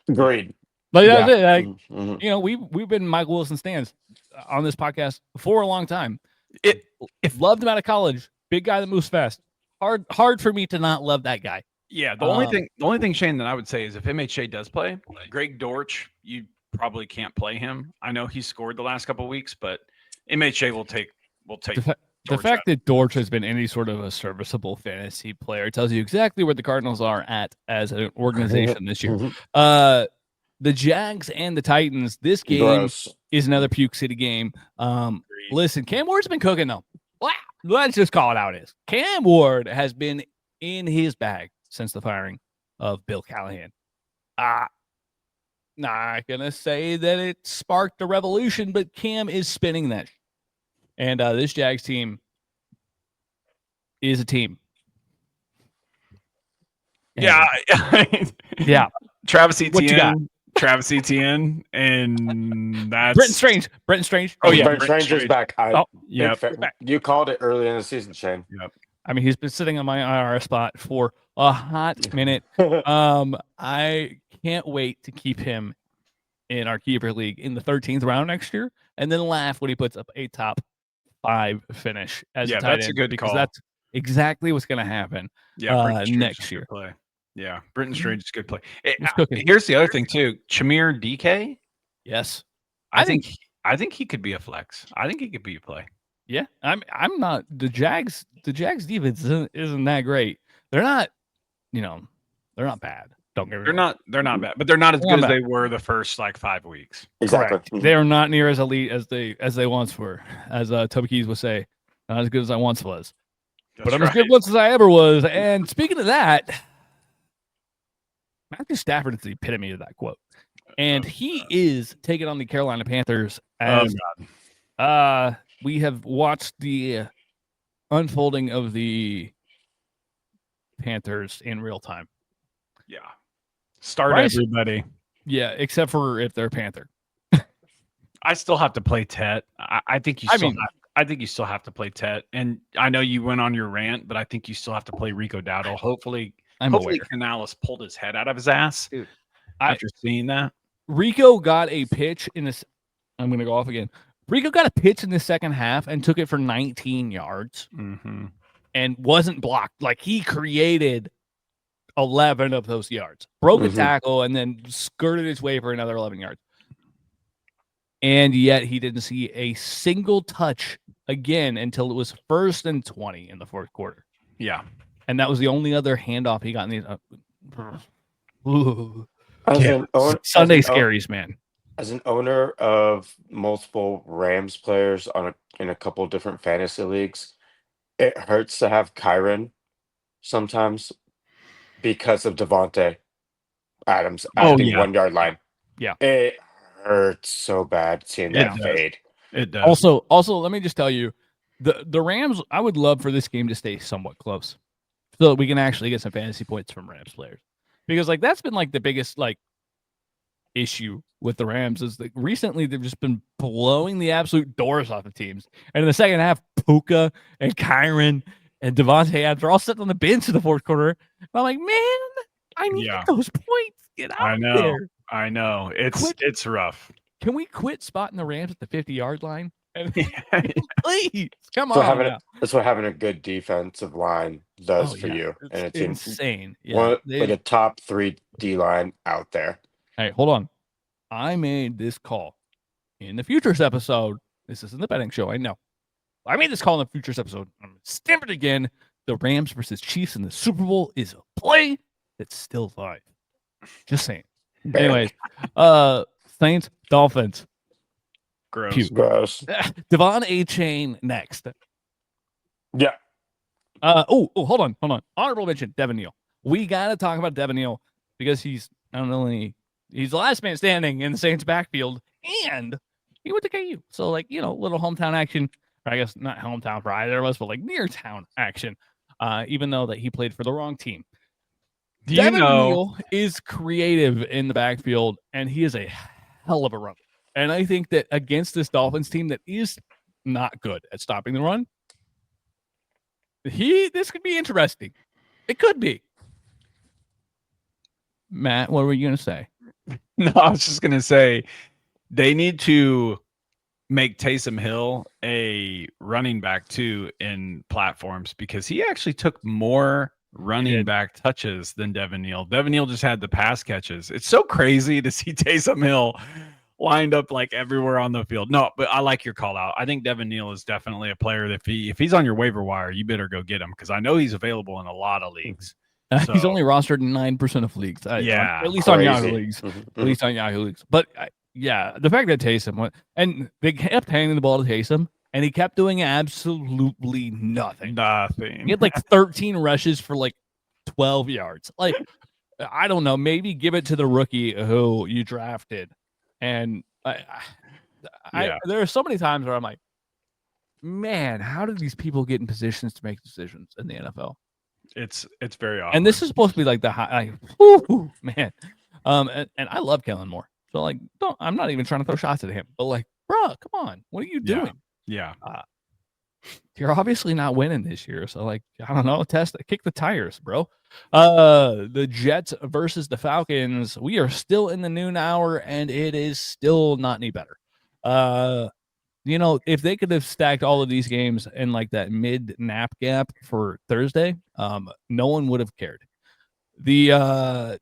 Agreed. But that's it. You know, we've been Michael Wilson stands on this podcast for a long time. Loved him out of college. Big guy that moves fast. Hard for me to not love that guy. Yeah, the only thing, Shane, that I would say is if MHA does play, Greg Dortch, you probably can't play him. I know he scored the last couple of weeks, but MHA will take. The fact that Dortch has been any sort of a serviceable fantasy player tells you exactly where the Cardinals are at as an organization this year. The Jags and the Titans. This game is another Puke City game. Listen, Cam Ward's been cooking though. Wow. Let's just call it how it is. Cam Ward has been in his bag since the firing of Bill Callahan. Not gonna say that it sparked a revolution, but Cam is spinning that. And this Jags team is a team. And yeah. Travis Etienne, and that's Brenton Strange. Oh yeah, Brenton Strange is back. Yeah, you called it early in the season, Shane. Yep. I mean, he's been sitting on my IR spot for a hot minute. I can't wait to keep him in our keeper league in the 13th round next year, and then laugh when he puts up a top 5 finish as a tight that's end, a good because call. that's exactly what's going to happen next year. Play. Yeah, Brenton Strange is good play. Here's the other thing too. Chamir DK. Yes, I think he could be a flex. I think he could be a play. Yeah, I'm not the Jags. The Jags defense isn't that great. They're not, they're not bad. Don't get me wrong. They're not bad, but they're not as good as they were the first 5 weeks. Exactly. Correct. They are not near as elite as they once were. As Toby Keys would say, not as good as I once was. That's but I'm as good once as I ever was. And speaking of that, Matthew Stafford is the epitome of that quote. And he is taking on the Carolina Panthers as we have watched the unfolding of the Panthers in real time. Yeah. Start everybody. Yeah, except for if they're a Panther. I still have to play Tet. I think you still have to play Tet. And I know you went on your rant, but I think you still have to play Rico Dowdle. Hopefully Canales pulled his head out of his ass after seeing that. Rico got a pitch in this. I'm going to go off again. Rico got a pitch in the second half and took it for 19 yards and wasn't blocked. Like he created 11 of those yards, broke a tackle, and then skirted his way for another 11 yards. And yet he didn't see a single touch again until it was 1st and 20 in the fourth quarter. Yeah. And that was the only other handoff he got in the Sunday scaries, man. As an owner of multiple Rams players in a couple different fantasy leagues, it hurts to have Kyron sometimes because of Devontae Adams at the 1 yard line. Yeah. It hurts so bad seeing that fade. It does. Also, let me just tell you, the Rams, I would love for this game to stay somewhat close so that we can actually get some fantasy points from Rams players. Because like that's been like the biggest like issue with the Rams is that recently they've just been blowing the absolute doors off of teams. And in the second half, Puka and Kyron and Devontae Adams are all sitting on the bench in the fourth quarter. And I'm like, man, I need those points. Get out there. I know. It's rough. Can we quit spotting the Rams at the 50-yard line? Please, come on. That's what having a good defensive line does for you. And it's insane. Yeah. Like a top 3 D line out there. Hey, hold on. I made this call in the Futures episode. This isn't the betting show. I know. I made this call in the Futures episode. I'm going to stamp it again. The Rams versus Chiefs in the Super Bowl is a play that's still live. Just saying. Anyways, Saints, Dolphins. Gross. Devon A-Chain next. Yeah. Hold on. Honorable mention, Devin Neal. We got to talk about Devin Neal because he's not only he's the last man standing in the Saints backfield and he went to KU. So like, little hometown action. Or I guess not hometown for either of us, but like near town action. Even though that he played for the wrong team. Devin Neal is creative in the backfield, and he is a hell of a runner. And I think that against this Dolphins team that is not good at stopping the run, this could be interesting. It could be. Matt, what were you going to say? No, I was just going to say they need to make Taysom Hill a running back too in platforms because he actually took more running back touches than Devin Neal. Devin Neal just had the pass catches. It's so crazy to see Taysom Hill lined up like everywhere on the field. No, but I like your call out. I think Devin Neal is definitely a player that if he's on your waiver wire, you better go get him because I know he's available in a lot of leagues. So, he's only rostered in 9% of leagues. At least on Yahoo leagues. At least on Yahoo leagues. But the fact that Taysom went and they kept handing the ball to Taysom. And he kept doing absolutely nothing. He had like 13 rushes for like 12 yards. Like, I don't know. Maybe give it to the rookie who you drafted. And there are so many times where I'm like, man, how do these people get in positions to make decisions in the NFL? It's very awkward. And this is supposed to be like the high, man. And I love Kellen Moore. So like, I'm not even trying to throw shots at him. But like, bro, come on, what are you doing? Yeah. You're obviously not winning this year. So, like, I don't know. Kick the tires, bro. The Jets versus the Falcons. We are still in the noon hour, and it is still not any better. If they could have stacked all of these games in like that mid-nap gap for Thursday, no one would have cared. The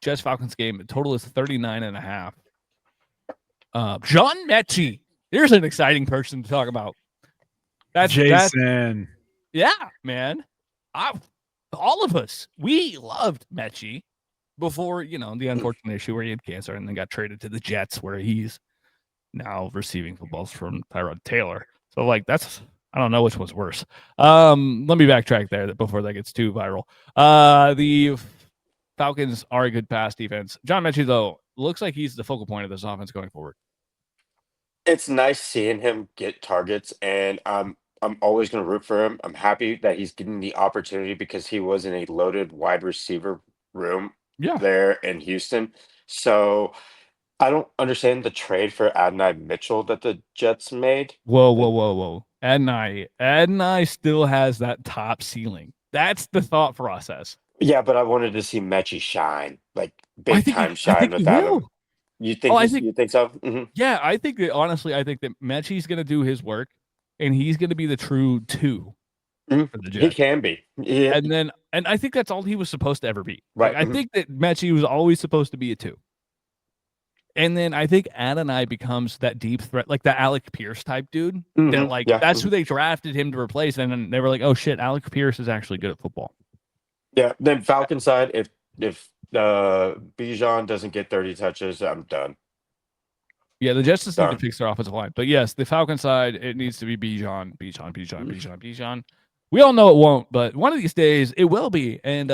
Jets-Falcons game, the total is 39.5. John Mechie. Here's an exciting person to talk about. That's Jason. Yeah, man. All of us, we loved Mechie before, the unfortunate issue where he had cancer and then got traded to the Jets where he's now receiving footballs from Tyrod Taylor. So, like, I don't know which one's worse. Let me backtrack there before that gets too viral. The Falcons are a good pass defense. John Mechie, though, looks like he's the focal point of this offense going forward. It's nice seeing him get targets, and I'm always going to root for him. I'm happy that he's getting the opportunity because he was in a loaded wide receiver room there in Houston. So I don't understand the trade for Adonai Mitchell that the Jets made. Whoa. Adonai still has that top ceiling. That's the thought process. Yeah, but I wanted to see Mechie shine, like big time shine without him. You think you think so? Mm-hmm. Yeah, I think that honestly, I think that Mechie's going to do his work, and he's going to be the true 2 for the Jets. He can be. Yeah. And I think that's all he was supposed to ever be. Right. Like, I think that Mechie was always supposed to be a 2. And then I think Adonai becomes that deep threat, like the Alec Pierce type dude. That like that's who they drafted him to replace. And then they were like, oh shit, Alec Pierce is actually good at football. Yeah. Then Falcon side, if Bijan doesn't get 30 touches, I'm done. Yeah, the Jets just need to fix their offensive line. But yes, the Falcon side, it needs to be Bijan. We all know it won't, but one of these days it will be. And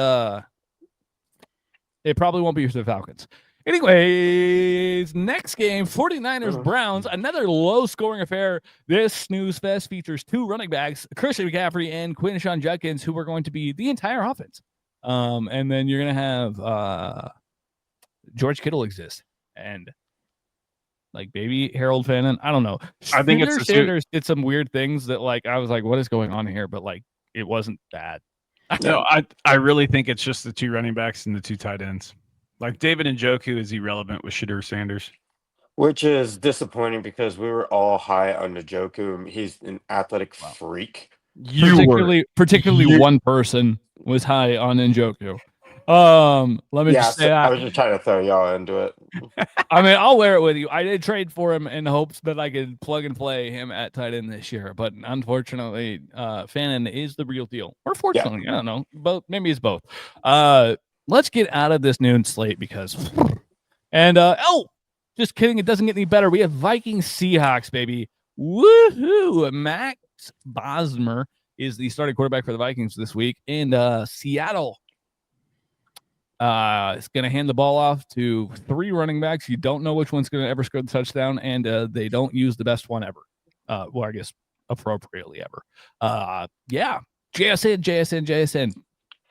it probably won't be for the Falcons. Anyways, next game, 49ers Browns, another low-scoring affair. This snooze fest features 2 running backs, Christian McCaffrey and Quinshon Judkins, who are going to be the entire offense. And then you're going to have George Kittle exist. And like baby Harold Fannin, I don't know. I think it's Sanders did some weird things that like I was like, what is going on here? But like it wasn't bad. No, I really think it's just the 2 running backs and the 2 tight ends. Like David Njoku is irrelevant with Shadur Sanders. Which is disappointing because we were all high on Njoku. He's an athletic freak. Particularly one person was high on Njoku. Let me just say I was just trying to throw y'all into it. I mean, I'll wear it with you. I did trade for him in hopes that I could plug and play him at tight end this year, but unfortunately, Fannin is the real deal. Or fortunately, I don't know. Both, maybe it's both. Let's get out of this noon slate because just kidding, it doesn't get any better. We have Vikings Seahawks, baby. Woohoo! Max Bosmer is the starting quarterback for the Vikings this week, and Seattle is going to hand the ball off to 3 running backs. You don't know which one's going to ever score the touchdown, and they don't use the best one ever. Well, I guess appropriately ever. Yeah, JSN.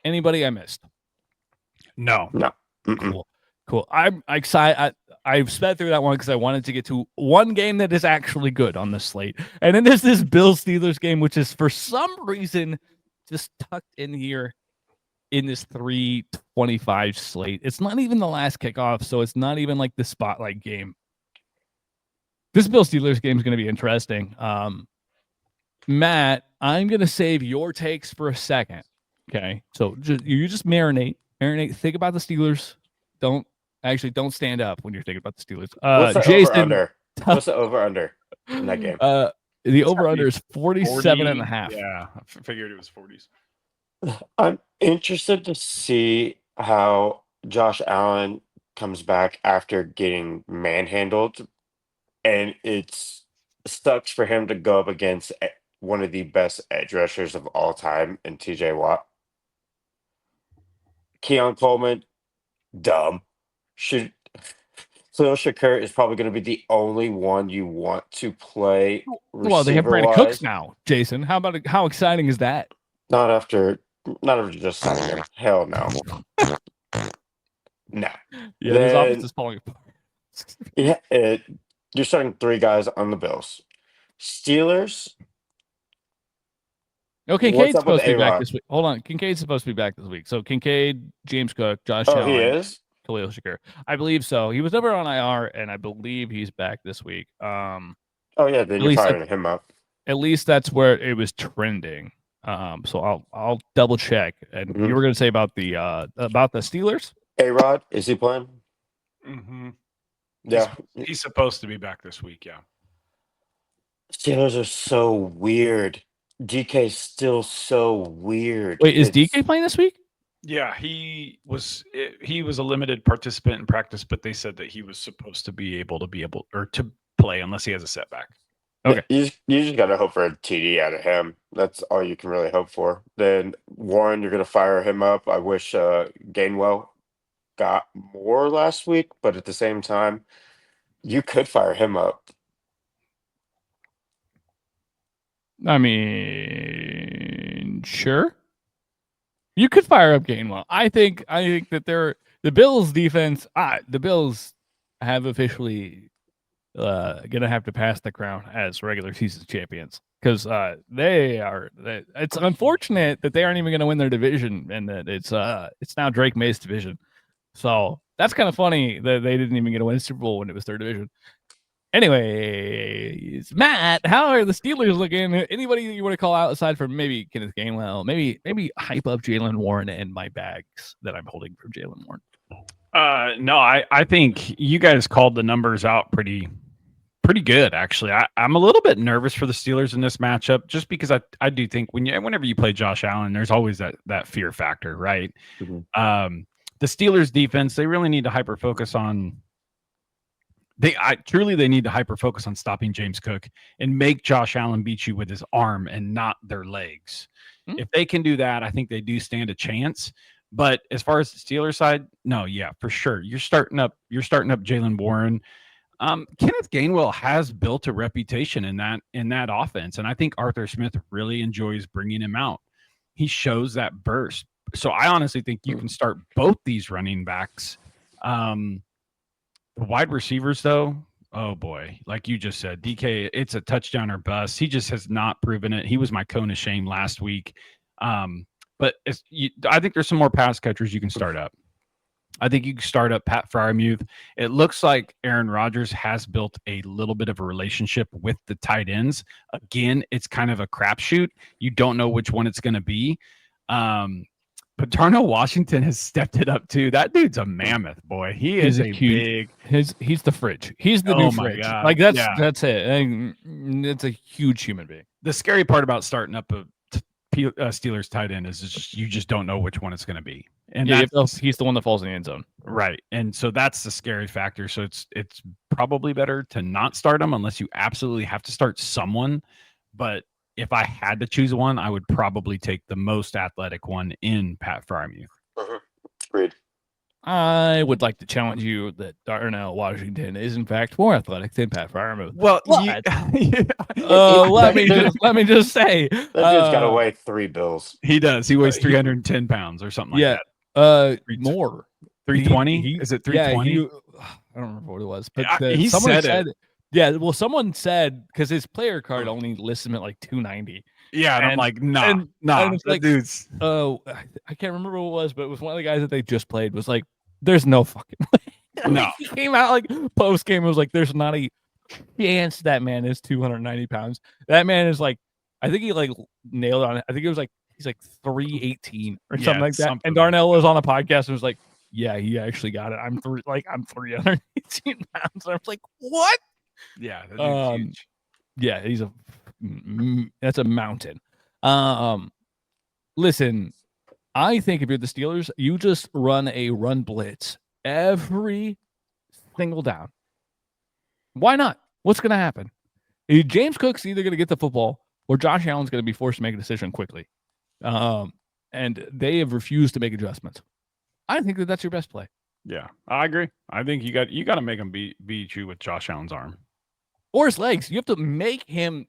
Anybody I missed? No. Cool. I'm excited. I've sped through that one because I wanted to get to one game that is actually good on the slate. And then there's this Bills-Steelers game, which is for some reason just tucked in here in this 3:25 slate. It's not even the last kickoff, so it's not even like the spotlight game. This Bills-Steelers game is going to be interesting. Matt, I'm going to save your takes for a second. Okay, so you just marinate. Think about the Steelers. Don't stand up when you're thinking about the Steelers. What's the Jason, over-under? What's the over-under in that game? The over-under is 47.5. Yeah, I figured it was 40s. I'm interested to see how Josh Allen comes back after getting manhandled, and it sucks for him to go up against one of the best edge rushers of all time in TJ Watt. Keon Coleman, dumb. Khalil Shakur is probably going to be the only one you want to play. Well, they have Brandon Cooks now, Jason. How exciting is that? Not after just signing him. Hell no. No. Yeah, this offense is falling apart. Yeah, you're starting 3 guys on the Bills. Steelers. Okay, Kincaid's supposed to be back this week. Hold on. Kincaid's supposed to be back this week. So Kincaid, James Cook, Josh Allen. He is? Khalil Shakur. I believe so. He was over on IR, and I believe he's back this week. Then you're firing him up. At least that's where it was trending. So I'll double check. And you were going to say about the Steelers? A-Rod, is he playing? Mm-hmm. Yeah. He's supposed to be back this week, yeah. Steelers are so weird. DK's still so weird. Wait, is DK playing this week? Yeah, he was a limited participant in practice, but they said that he was supposed to be able to play unless he has a setback. Okay. You just got to hope for a TD out of him. That's all you can really hope for. Then Warren, you're going to fire him up. I wish Gainwell got more last week, but at the same time, you could fire him up. I mean, sure. You could fire up Gainwell. I think that the Bills defense. The Bills have officially gonna have to pass the crown as regular season champions because they are. It's unfortunate that they aren't even gonna win their division and that it's now Drake May's division. So That's kind of funny that they didn't even get a win Super Bowl when it was third division. Anyways, Matt, how are the Steelers looking? Anybody you want to call out aside from maybe Kenneth Gainwell? Maybe hype up Jalen Warren and my bags that I'm holding from Jalen Warren. No, I think you guys called the numbers out pretty good, actually. I'm a little bit nervous for the Steelers in this matchup, just because I do think whenever you play Josh Allen, there's always that fear factor, right? Mm-hmm. The Steelers defense, they really need to hyper focus on. They need to hyper focus on stopping James Cook and make Josh Allen beat you with his arm and not their legs. Mm-hmm. If they can do that, I think they do stand a chance. But as far as the Steelers side, no, yeah, for sure. You're starting up Jalen Warren. Kenneth Gainwell has built a reputation in that offense, and I think Arthur Smith really enjoys bringing him out. He shows that burst. So I honestly think you can start both these running backs. The wide receivers, though, oh boy, like you just said, DK, it's a touchdown or bust. He just has not proven it. He was my cone of shame last week. But I think there's some more pass catchers you can start up. I think you can start up Pat Freiermuth. It looks like Aaron Rodgers has built a little bit of a relationship with the tight ends. Again, it's kind of a crapshoot. You don't know which one it's going to be. But Darnell Washington has stepped it up too. That dude's a mammoth, boy. He's he's the fridge. He's the new fridge. God. Like that's it. It's a huge human being. The scary part about starting up a Steelers tight end is you just don't know which one it's going to be. And he's the one that falls in the end zone. Right. And so that's the scary factor. So it's probably better to not start him unless you absolutely have to start someone. But if I had to choose one, I would probably take the most athletic one in Pat Freiermuth. Agreed. I would like to challenge you that Darnell Washington is in fact more athletic than Pat Freiermuth. Well, let me just say that dude's got to weigh 3 bills. He does. He weighs 310 pounds or something like that. More. 320? Is it 320? Yeah, I don't remember what it was, but someone said it. Yeah, well, someone said because his player card only lists him at like 290. Yeah, and I'm like, nah, like, dude's. Oh, I can't remember who it was, but it was one of the guys that they just played. Was like, there's no fucking way. No, he came out like post game. It was like, there's not a chance that man is 290 pounds. That man is like, I think he like nailed on it. I think it was like he's like 318 or something like that. And Darnell was on a podcast and was like, yeah, he actually got it. I'm 318 pounds. And I was like, what? Yeah, that dude's huge. Yeah, that's a mountain. Listen, I think if you're the Steelers, you just run a run blitz every single down. Why not? What's going to happen? James Cook's either going to get the football or Josh Allen's going to be forced to make a decision quickly. And they have refused to make adjustments. I think that's your best play. Yeah, I agree. I think you got to make him beat you with Josh Allen's arm. Or his legs. You have to make him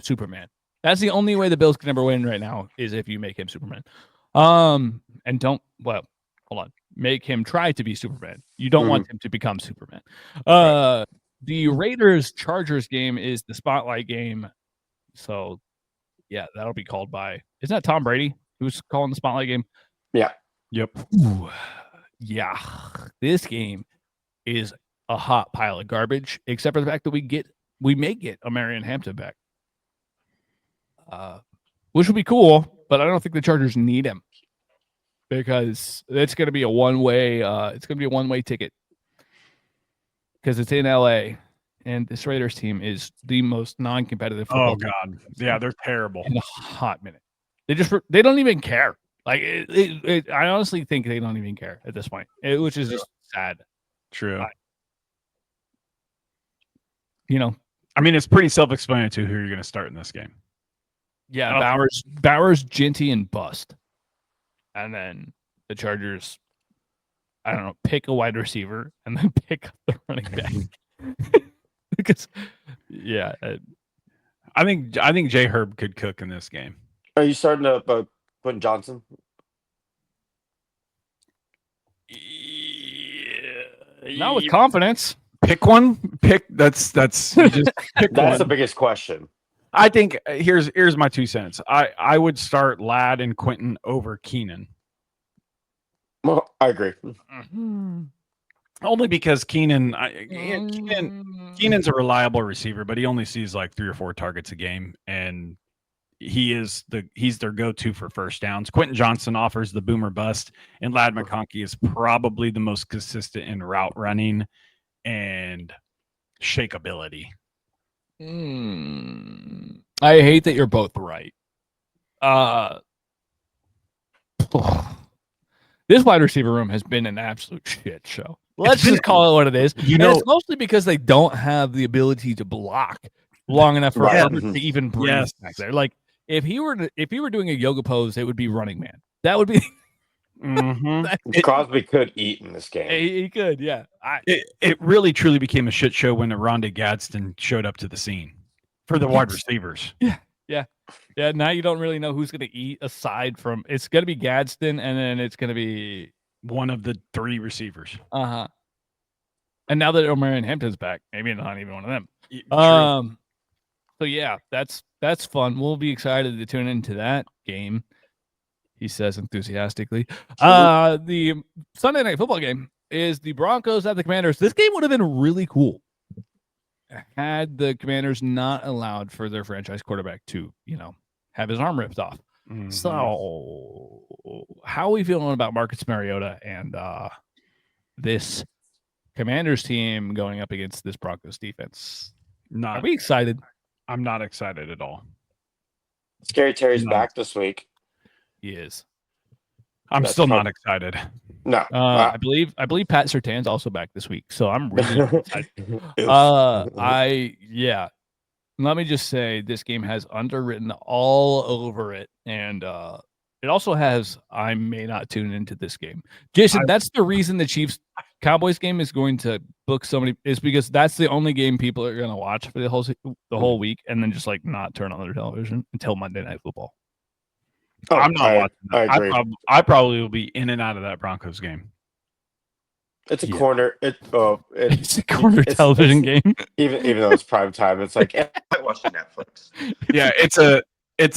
Superman. That's the only way the Bills can ever win right now is if you make him Superman. And hold on. Make him try to be Superman. You don't want him to become Superman. The Raiders-Chargers game is the spotlight game. So, yeah, that'll be called by... Isn't that Tom Brady who's calling the spotlight game? Yeah. Yep. Ooh, yeah. This game is a hot pile of garbage, except for the fact that we may get a Marion Hampton back, which would be cool. But I don't think the Chargers need him because it's going to be a one-way. It's going to be a one-way ticket because it's in LA, and this Raiders team is the most non-competitive. Oh God, yeah, they're terrible. In a hot minute, they don't even care. Like I honestly think they don't even care at this point, which is just sad. True. I mean, it's pretty self-explanatory who you're going to start in this game. Yeah, Bowers, Ginty, and Bust. And then the Chargers, I don't know, pick a wide receiver and then pick up the running back. Because, yeah. I think J. Herb could cook in this game. Are you starting up Quentin Johnson? Not with confidence. Pick one. That's just pick That's one. the biggest question. I think here's my 2 cents. I would start Ladd and Quentin over Keenan. I agree. Only because Keenan's a reliable receiver, but he only sees like 3 or 4 targets a game, and he's their go-to for first downs. Quentin Johnson offers the boomer bust, and Ladd McConkey is probably the most consistent in route running and shakeability. I hate that you're both right. This wide receiver room has been an absolute shit show. Let's just call it what it is. It's mostly because they don't have the ability to block long enough for Herbert to even breathe back there. Like if he were doing a yoga pose, it would be running man. That would be. Crosby could eat in this game. He could, yeah. It really truly became a shit show when Rondé Gadsden showed up to the scene for the wide receivers. Yeah, now you don't really know who's going to eat aside from it's going to be Gadsden and then it's going to be one of the 3 receivers. And now that Omarion Hampton's back, maybe not even one of them. So yeah, that's fun. We'll be excited to tune into that game, he says enthusiastically. The Sunday night football game is the Broncos at the Commanders. This game would have been really cool had the Commanders not allowed for their franchise quarterback to, have his arm ripped off. So how are we feeling about Marcus Mariota and this Commanders team going up against this Broncos defense? Are we excited? I'm not excited at all. Scary Terry's back this week. He is. I'm still not excited. No. I believe Pat Surtain's also back this week, so I'm really excited. Let me just say this game has underwritten all over it, and it also has I may not tune into this game. Jason, that's the reason the Chiefs Cowboys game is going to book so many, is because that's the only game people are going to watch for the whole week, and then just like not turn on their television until Monday Night Football. Oh, I'm not watching that. I agree. I probably will be in and out of that Broncos game. It's a corner. It's a corner television game. Even though it's prime time, it's like I'm watching Netflix. Yeah, it's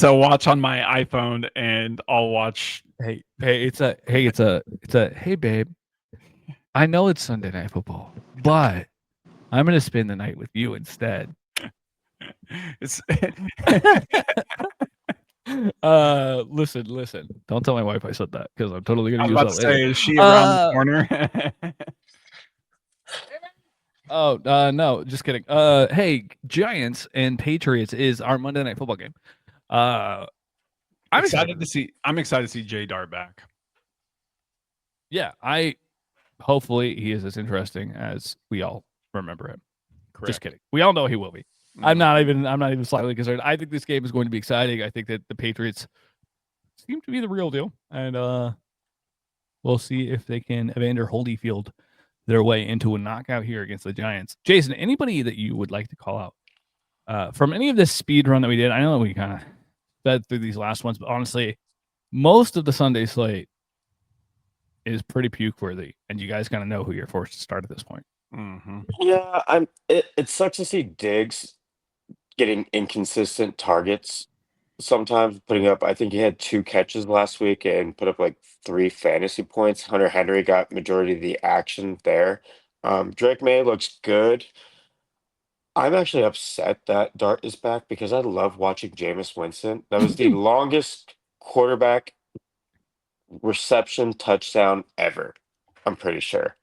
a watch on my iPhone, and I'll watch. Hey, hey babe. I know it's Sunday Night Football, but I'm gonna spend the night with you instead. Listen. Don't tell my wife I said that because I'm totally gonna use that later. Is she around the corner? No, just kidding. Hey, Giants and Patriots is our Monday Night Football game. I'm excited to see Jay Dart back. Yeah, hopefully he is as interesting as we all remember him. Correct. Just kidding. We all know he will be. I'm not even slightly concerned. I think this game is going to be exciting. I think that the Patriots seem to be the real deal, and we'll see if they can Evander Holyfield their way into a knockout here against the Giants. Jason, anybody that you would like to call out from any of this speed run that we did? I know that we kind of fed through these last ones, but honestly, most of the Sunday slate is pretty puke worthy, and you guys kind of know who you're forced to start at this point. Mm-hmm. Yeah, it sucks to see Diggs getting inconsistent targets sometimes, putting up, I think he had 2 catches last week and put up like 3 fantasy points. Hunter Henry got majority of the action there. Drake May looks good. I'm actually upset that Dart is back because I love watching Jameis Winston. That was the longest quarterback reception touchdown ever, I'm pretty sure.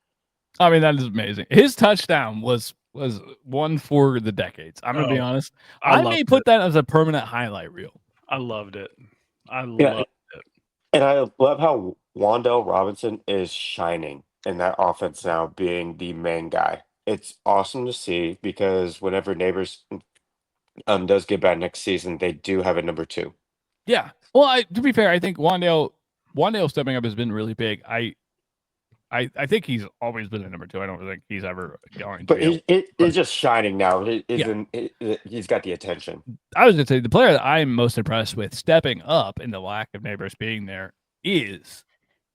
I mean, that is amazing. His touchdown was one for the decades. I'm going to be honest. I may put that as a permanent highlight reel. I loved it. I loved it. And I love how Wan'Dale Robinson is shining in that offense now, being the main guy. It's awesome to see because whenever Neighbors does get bad next season, they do have a number 2. Yeah. Well, to be fair, I think Wan'Dale stepping up has been really big. I think he's always been a number 2. I don't think he's ever going to. But he's just shining now. He's got the attention. I was going to say the player that I'm most impressed with stepping up in the lack of Neighbors being there is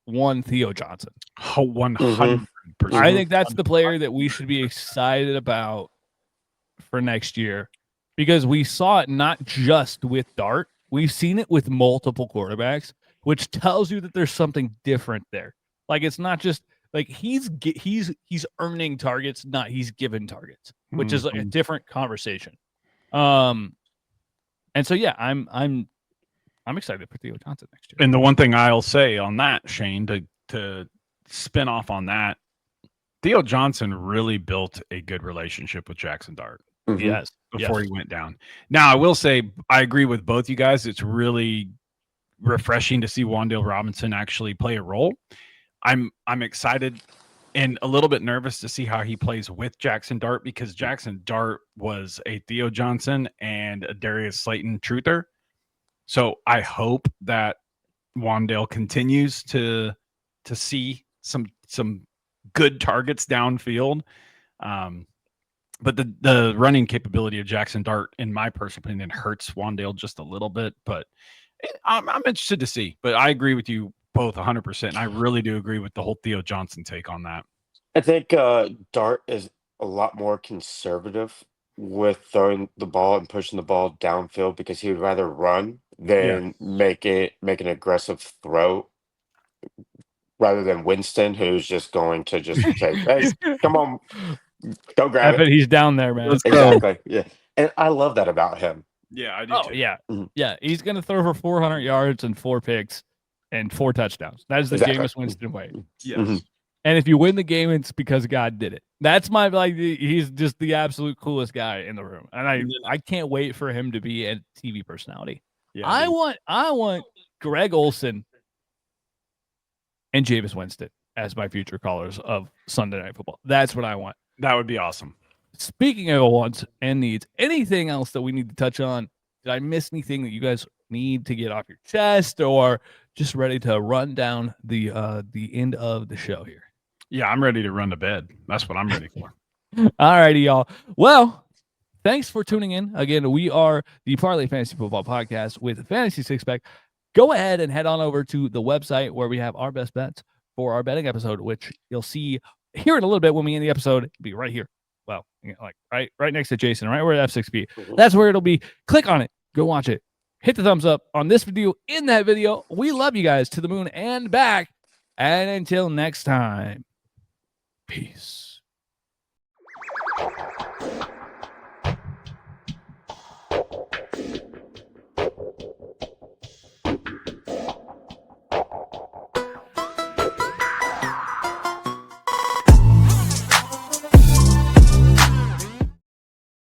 one Theo Johnson. 100%. I think that's the player that we should be excited about for next year because we saw it not just with Dart. We've seen it with multiple quarterbacks, which tells you that there's something different there. Like it's not just like he's earning targets, not he's given targets, which is like a different conversation. And so yeah, I'm excited for Theo Johnson next year. And the one thing I'll say on that, Shane, to spin off on that, Theo Johnson really built a good relationship with Jackson Dart. Yes. Before he went down. Now, I will say I agree with both you guys. It's really refreshing to see Wan'Dale Robinson actually play a role. I'm excited and a little bit nervous to see how he plays with Jackson Dart, because Jackson Dart was a Theo Johnson and a Darius Slayton truther. So I hope that Wan'Dale continues to see some good targets downfield. But the running capability of Jackson Dart, in my personal opinion, hurts Wan'Dale just a little bit. But I'm interested to see. But I agree with you both 100%. I really do agree with the whole Theo Johnson take on that. I think Dart is a lot more conservative with throwing the ball and pushing the ball downfield, because he would rather run than make an aggressive throw, rather than Winston, who's just going to just say, "Hey, come on, go grab it." He's down there, man. Exactly. Yeah, and I love that about him. Yeah, I do. Oh too. yeah, Mhm. yeah. He's gonna throw for 400 yards and 4 picks and 4 touchdowns. That is the Exactly. Jameis Winston way. Yes. Mhm. And if you win the game, it's because God did it. That's my he's just the absolute coolest guy in the room, and I can't wait for him to be a TV personality. Yeah, I want Greg Olson and Jameis Winston as my future callers of Sunday Night Football. That's what I want. that would be awesome. Speaking of wants and needs, anything else that we need to touch on? Did I miss anything that you guys need to get off your chest, or just ready to run down the end of the show here? Yeah, I'm ready to run to bed. That's what I'm ready for. All righty, y'all. Well, thanks for tuning in. Again, we are the Parlay Fantasy Football Podcast with Fantasy Six Pack. Go ahead and head on over to the website where we have our best bets for our betting episode, which you'll see here in a little bit when we end the episode. It'll be right here. Well, like right next to Jason, right where F6B. That's where it'll be. Click on it. Go watch it. Hit the thumbs up on this video, in that video. We love you guys to the moon and back. And until next time, peace.